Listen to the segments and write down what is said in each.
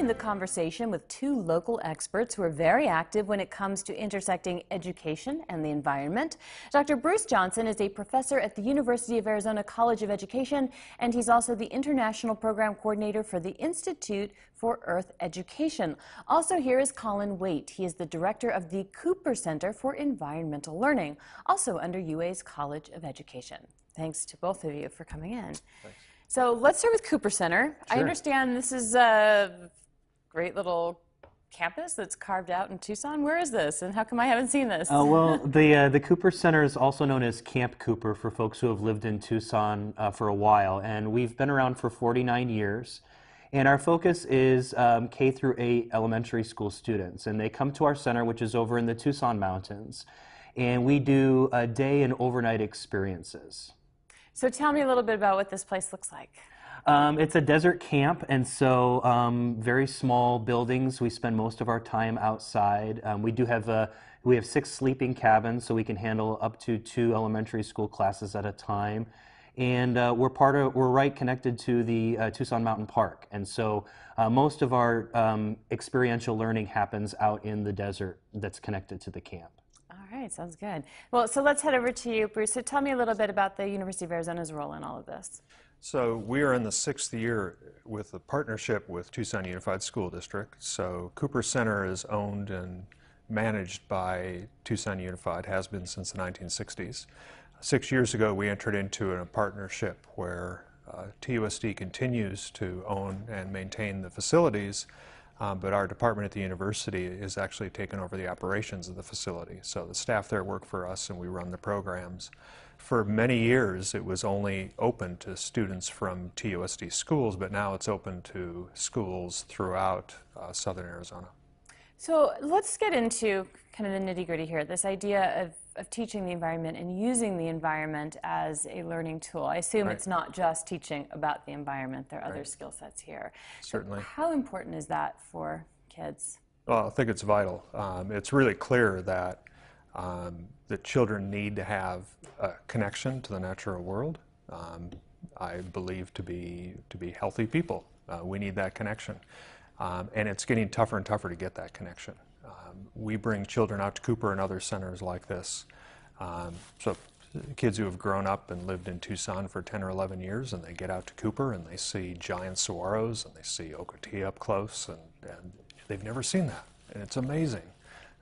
the conversation with two local experts who are very active when it comes to intersecting education and the environment. Dr. Bruce Johnson is a professor at the University of Arizona College of Education, and he's also the International Program Coordinator for the Institute for Earth Education. Also here is Colin Waite. He is the director of the Cooper Center for Environmental Learning, also under UA's College of Education. Thanks to both of you for coming in. Thanks. So let's start with Cooper Center. Sure. I understand this is a great little campus that's carved out in Tucson. Where is this, and how come I haven't seen this? Well, the Cooper Center is also known as Camp Cooper for folks who have lived in Tucson for a while, and we've been around for 49 years. And our focus is K through 8 elementary school students, and they come to our center, which is over in the Tucson mountains, and we do day and overnight experiences. So tell me a little bit about what this place looks like. It's a desert camp, and so very small buildings. We spend most of our time outside. We have 6 sleeping cabins, so we can handle up to 2 elementary school classes at a time. And we're right connected to the Tucson Mountain Park, and so most of our experiential learning happens out in the desert that's connected to the camp. All right, sounds good. Well, so let's head over to you, Bruce. So tell me a little bit about the University of Arizona's role in all of this. So we are in the 6th year with a partnership with Tucson Unified School District. So Cooper Center is owned and managed by Tucson Unified, has been since the 1960s. 6 years ago, we entered into a partnership where TUSD continues to own and maintain the facilities, but our department at the university is actually taking over the operations of the facility. So the staff there work for us and we run the programs. For many years it was only open to students from TUSD schools, but now it's open to schools throughout southern Arizona. So let's get into kind of the nitty-gritty here, this idea of teaching the environment and using the environment as a learning tool. I assume it's not just teaching about the environment, there are other skill sets here. Certainly. So how important is that for kids? Well, I think it's vital. It's really clear that that children need to have a connection to the natural world. I believe to be healthy people, we need that connection. And it's getting tougher and tougher to get that connection. We bring children out to Cooper and other centers like this. So kids who have grown up and lived in Tucson for 10 or 11 years, and they get out to Cooper and they see giant saguaros and they see ocotillo up close, and they've never seen that. And it's amazing.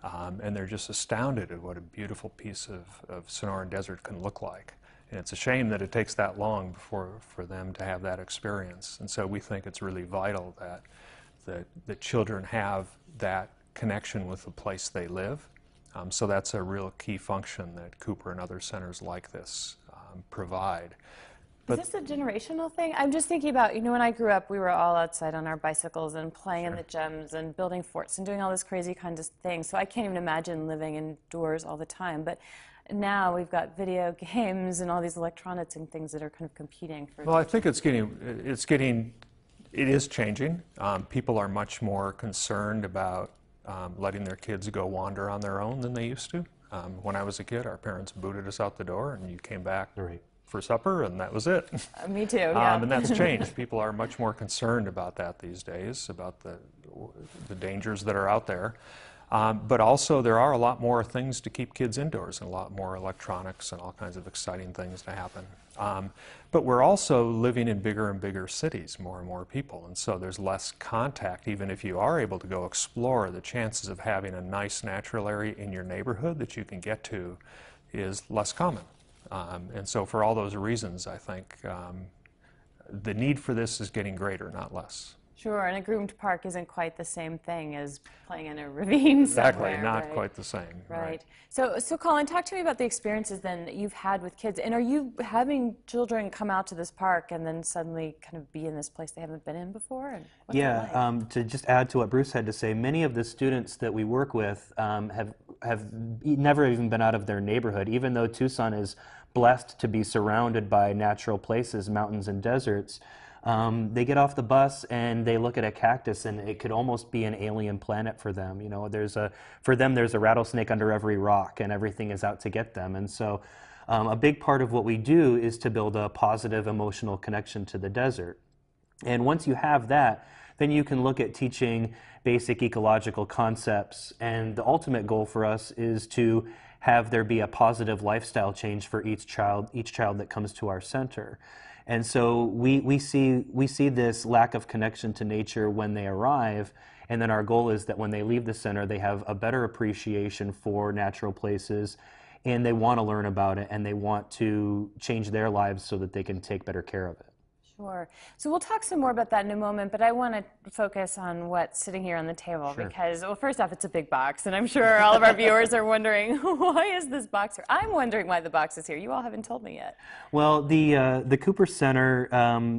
And they're just astounded at what a beautiful piece of Sonoran desert can look like. And it's a shame that it takes that long for them to have that experience. And so we think it's really vital that children have that connection with the place they live. So that's a real key function that Cooper and other centers like this provide. Is this a generational thing? I'm just thinking about, when I grew up, we were all outside on our bicycles and playing in the gyms and building forts and doing all this crazy kind of things. So I can't even imagine living indoors all the time. But now we've got video games and all these electronics and things that are kind of competing for. Well, I think it is changing. People are much more concerned about letting their kids go wander on their own than they used to. When I was a kid, our parents booted us out the door and you came back for supper and that was it. Me too, yeah. And that's changed. People are much more concerned about that these days, about the dangers that are out there. But also there are a lot more things to keep kids indoors and a lot more electronics and all kinds of exciting things to happen. But we're also living in bigger and bigger cities, more and more people, and so there's less contact. Even if you are able to go explore, the chances of having a nice natural area in your neighborhood that you can get to is less common. And so for all those reasons, I think the need for this is getting greater, not less. Sure, and a groomed park isn't quite the same thing as playing in a ravine somewhere. Exactly, not quite the same. Right. So Colin, talk to me about the experiences then that you've had with kids. And are you having children come out to this park and then suddenly kind of be in this place they haven't been in before? And what's that like? To just add to what Bruce had to say, many of the students that we work with have never even been out of their neighborhood, even though Tucson is blessed to be surrounded by natural places, mountains and deserts. They get off the bus and they look at a cactus and it could almost be an alien planet for them. For them there's a rattlesnake under every rock and everything is out to get them. And so a big part of what we do is to build a positive emotional connection to the desert. And once you have that, then you can look at teaching basic ecological concepts. And the ultimate goal for us is to have there be a positive lifestyle change for each child that comes to our center. And so we see this lack of connection to nature when they arrive, and then our goal is that when they leave the center, they have a better appreciation for natural places, and they want to learn about it, and they want to change their lives so that they can take better care of it. Sure. So we'll talk some more about that in a moment, but I want to focus on what's sitting here on the table. Sure. Because, well, first off, it's a big box, and I'm sure all of our viewers are wondering, why is this box here? I'm wondering why the box is here. You all haven't told me yet. Well, the Cooper Center,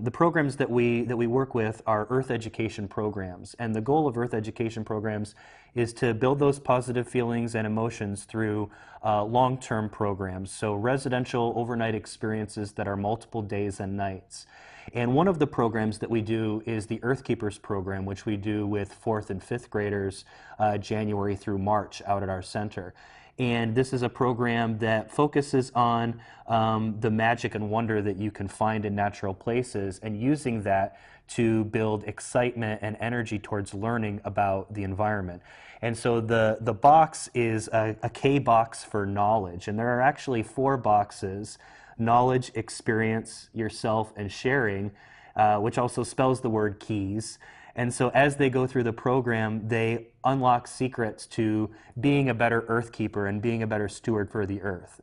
the programs that we work with are Earth education programs, and the goal of Earth education programs is to build those positive feelings and emotions through long-term programs, so residential overnight experiences that are multiple days and nights. And one of the programs that we do is the Earthkeepers program, which we do with 4th and 5th graders January through March out at our center. And this is a program that focuses on the magic and wonder that you can find in natural places, and using that to build excitement and energy towards learning about the environment. And so the box is a K box for knowledge, and there are actually 4 boxes: knowledge, experience, yourself, and sharing, which also spells the word keys. And so as they go through the program, they unlock secrets to being a better earth keeper and being a better steward for the earth.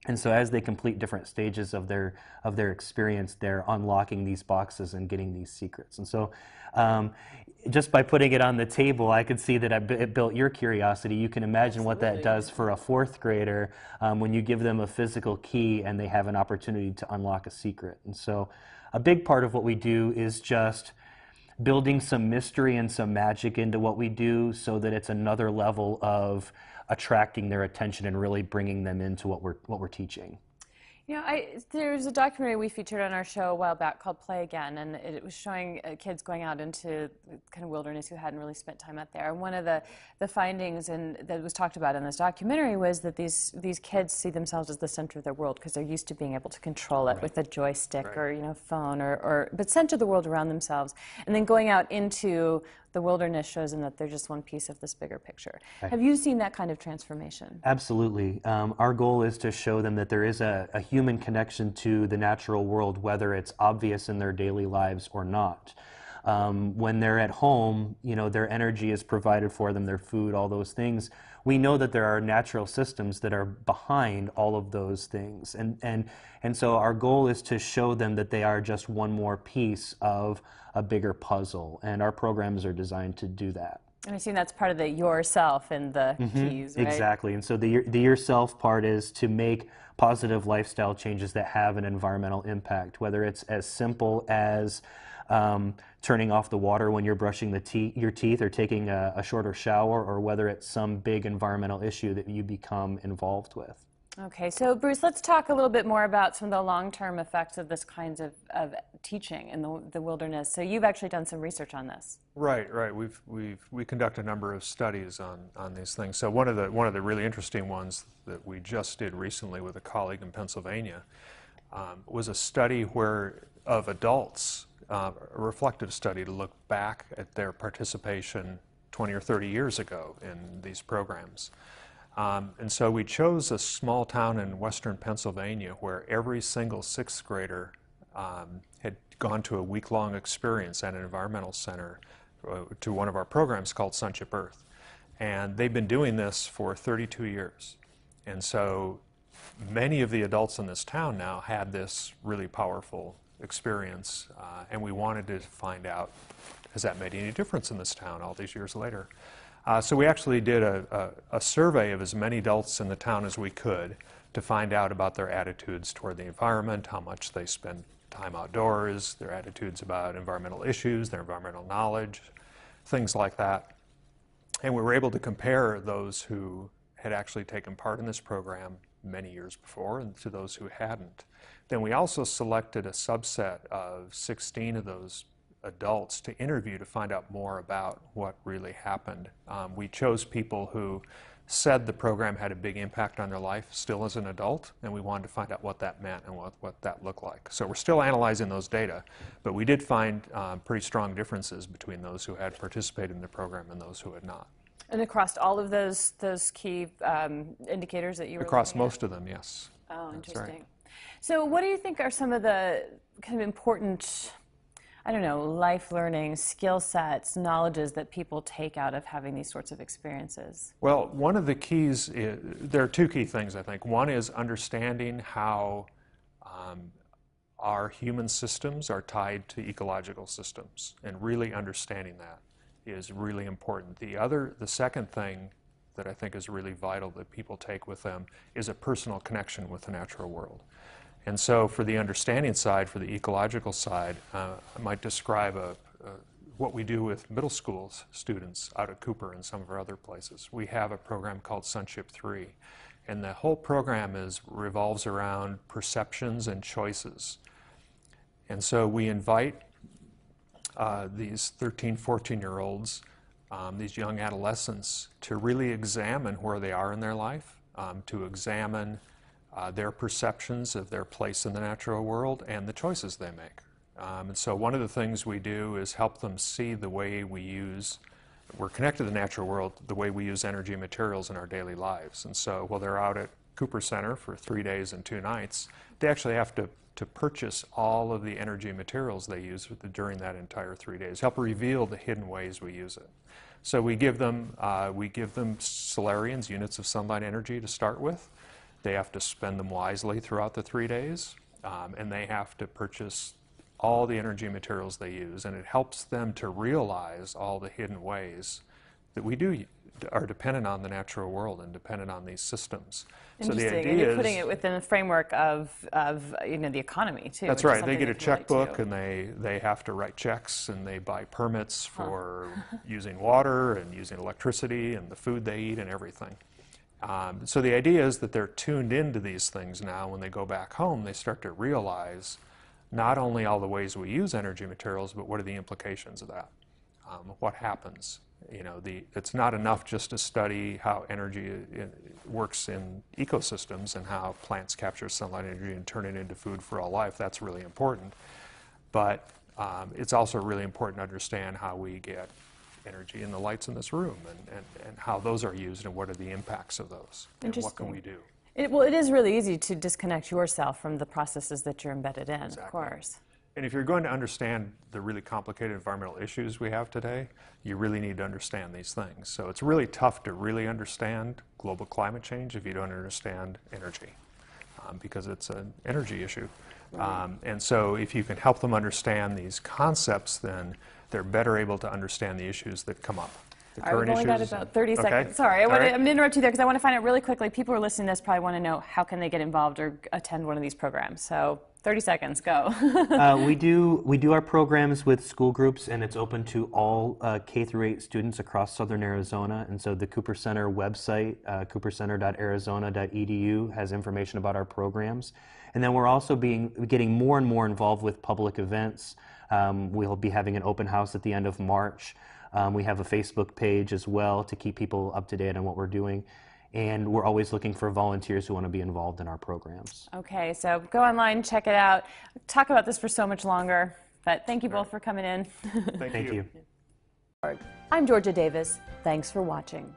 And so as they complete different stages of their experience, they're unlocking these boxes and getting these secrets. And so just by putting it on the table, I could see that it built your curiosity. You can imagine what that does for a 4th grader when you give them a physical key and they have an opportunity to unlock a secret. And so a big part of what we do is just building some mystery and some magic into what we do, so that it's another level of attracting their attention and really bringing them into what we're teaching. You know, there's a documentary we featured on our show a while back called Play Again, and it was showing kids going out into kind of wilderness who hadn't really spent time out there. And one of the findings that was talked about in this documentary was that these kids see themselves as the center of their world because they're used to being able to control it with a joystick or phone, but center the world around themselves. And then going out into the wilderness shows them that they're just one piece of this bigger picture. Right. Have you seen that kind of transformation? Absolutely. Our goal is to show them that there is a human connection to the natural world, whether it's obvious in their daily lives or not. When they're at home, their energy is provided for them, their food, all those things. We know that there are natural systems that are behind all of those things. And so our goal is to show them that they are just one more piece of a bigger puzzle. And our programs are designed to do that. And I assume that's part of the yourself and the keys, right? Exactly. And so the yourself part is to make positive lifestyle changes that have an environmental impact, whether it's as simple as turning off the water when you're brushing your teeth or taking a shorter shower, or whether it's some big environmental issue that you become involved with. Okay, so Bruce, let's talk a little bit more about some of the long-term effects of this kinds of teaching in the wilderness. So you've actually done some research on this. Right. We conduct a number of studies on these things. So one of the really interesting ones that we just did recently with a colleague in Pennsylvania was a study of adults, a reflective study to look back at their participation 20 or 30 years ago in these programs. And so we chose a small town in western Pennsylvania where every single 6th grader had gone to a week-long experience at an environmental center to one of our programs called Sonship Earth. And they've been doing this for 32 years. And so many of the adults in this town now had this really powerful experience, and we wanted to find out, has that made any difference in this town all these years later? So we actually did a survey of as many adults in the town as we could to find out about their attitudes toward the environment, how much they spend time outdoors, their attitudes about environmental issues, their environmental knowledge, things like that. And we were able to compare those who had actually taken part in this program many years before and to those who hadn't. Then we also selected a subset of 16 of those adults to interview to find out more about what really happened. We chose people who said the program had a big impact on their life still as an adult, and we wanted to find out what that meant and what that looked like. So we're still analyzing those data, but we did find pretty strong differences between those who had participated in the program and those who had not. And across all of those key indicators that you were Across looking at? most of them, yes. Oh, That's interesting. right. So what do you think are some of the kind of important, I don't know, life learning, skill sets, knowledges that people take out of having these sorts of experiences? Well, one of the keys, there are two key things, I think. One is understanding how our human systems are tied to ecological systems, and really understanding that is really important. The second thing that I think is really vital that people take with them is a personal connection with the natural world. And so for the understanding side, for the ecological side, I might describe what we do with middle school students out at Cooper and some of our other places. We have a program called Sonship 3, and the whole program revolves around perceptions and choices. And so we invite these 13, 14-year-olds, these young adolescents, to really examine where they are in their life, to examine their perceptions of their place in the natural world and the choices they make. And so one of the things we do is help them see the way we're connected to the natural world, the way we use energy and materials in our daily lives. And so while they're out at Cooper Center for 3 days and 2 nights, they actually have to purchase all of the energy and materials they use during that entire 3 days, help reveal the hidden ways we use it. So we give them solarians, units of sunlight energy to start with. They have to spend them wisely throughout the 3 days, and they have to purchase all the energy and materials they use, and it helps them to realize all the hidden ways that we are dependent on the natural world and dependent on these systems. So the idea and you're putting it within the framework of the economy too. That's right. They get a checkbook and they have to write checks, and they buy permits for using water and using electricity and the food they eat and everything. So the idea is that they're tuned into these things now. When they go back home, they start to realize not only all the ways we use energy materials, but what are the implications of that? What happens? It's not enough just to study how energy works in ecosystems and how plants capture sunlight energy and turn it into food for all life. That's really important. But it's also really important to understand how we get energy in the lights in this room and how those are used and what are the impacts of those and what can we do. Well, it is really easy to disconnect yourself from the processes that you're embedded in, Exactly. Of course. And if you're going to understand the really complicated environmental issues we have today, you really need to understand these things. So it's really tough to really understand global climate change if you don't understand energy, because it's an energy issue. Right. And so if you can help them understand these concepts, then they're better able to understand the issues that come up. All right, we've only got about 30 seconds. Okay. Sorry, I'm right. going to interrupt you there because I want to find out really quickly. People who are listening to this probably want to know how can they get involved or attend one of these programs. So 30 seconds, go. We do our programs with school groups, and it's open to all K through 8 students across southern Arizona. And so the Cooper Center website, coopercenter.arizona.edu, has information about our programs. And then we're also getting more and more involved with public events. We'll be having an open house at the end of March. We have a Facebook page as well to keep people up to date on what we're doing. And we're always looking for volunteers who want to be involved in our programs. Okay, so go online, check it out. Talk about this for so much longer, but thank you both for coming in. Thank you. I'm Georgia Davis. Thanks for watching.